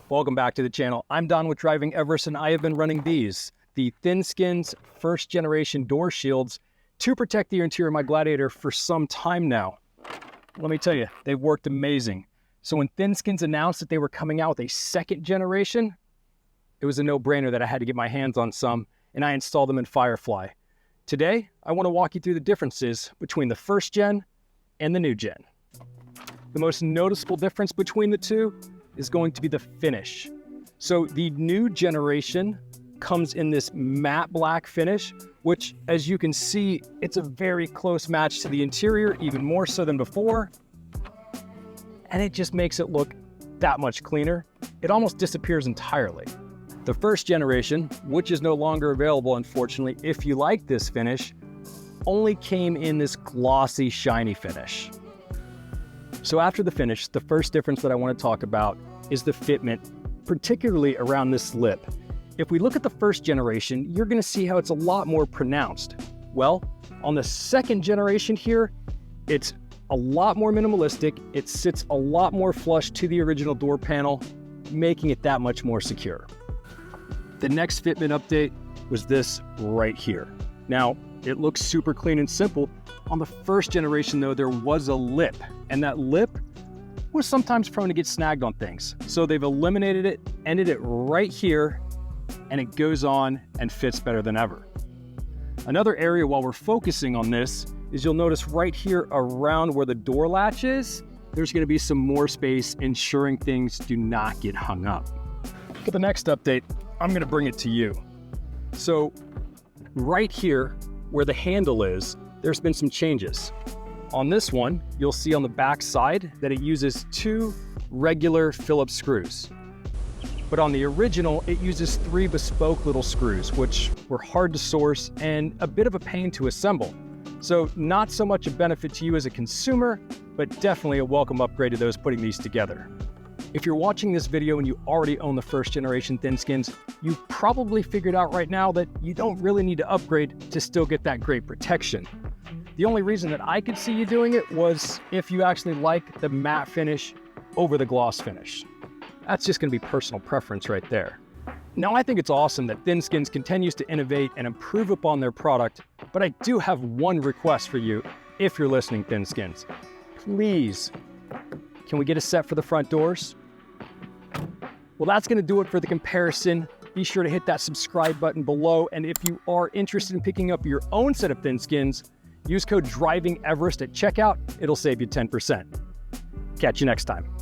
Welcome back to the channel. I'm Don with Driving Everest, and I have been running these, the ThinSkinz first generation door shields to protect the interior of my Gladiator for some time now. Let me tell you, they've worked amazing. So when ThinSkinz announced that they were coming out with a second generation, it was a no-brainer that I had to get my hands on some, and I installed them in Firefly. Today, I want to walk you through the differences between the first gen and the new gen. The most noticeable difference between the two is going to be the finish. So the new generation comes in this matte black finish, which, as you can see, it's a very close match to the interior, even more so than before. And it just makes it look that much cleaner. It almost disappears entirely. The first generation, which is no longer available, unfortunately, if you like this finish, only came in this glossy, shiny finish. So after the finish, the first difference that I want to talk about is the fitment, particularly around this lip. If we look at the first generation, you're going to see how it's a lot more pronounced. Well, on the second generation here, it's a lot more minimalistic. It sits a lot more flush to the original door panel, making it that much more secure. The next fitment update was this right here. Now, it looks super clean and simple. On the first generation though, there was a lip, and that lip was sometimes prone to get snagged on things. So they've eliminated it, ended it right here, and it goes on and fits better than ever. Another area while we're focusing on this is you'll notice right here around where the door latch is, there's gonna be some more space, ensuring things do not get hung up. For the next update, I'm gonna bring it to you. So right here where the handle is, there's been some changes. On this one, you'll see on the back side that it uses 2 regular Phillips screws. But on the original, it uses 3 bespoke little screws, which were hard to source and a bit of a pain to assemble. So not so much a benefit to you as a consumer, but definitely a welcome upgrade to those putting these together. If you're watching this video and you already own the first generation ThinSkinz, you've probably figured out right now that you don't really need to upgrade to still get that great protection. The only reason that I could see you doing it was if you actually like the matte finish over the gloss finish. That's just gonna be personal preference right there. Now, I think it's awesome that ThinSkinz continues to innovate and improve upon their product, but I do have one request for you if you're listening, ThinSkinz. Please, can we get a set for the front doors? Well, that's gonna do it for the comparison. Be sure to hit that subscribe button below, and if you are interested in picking up your own set of ThinSkinz, use code DRIVINGEverest at checkout. It'll save you 10%. Catch you next time.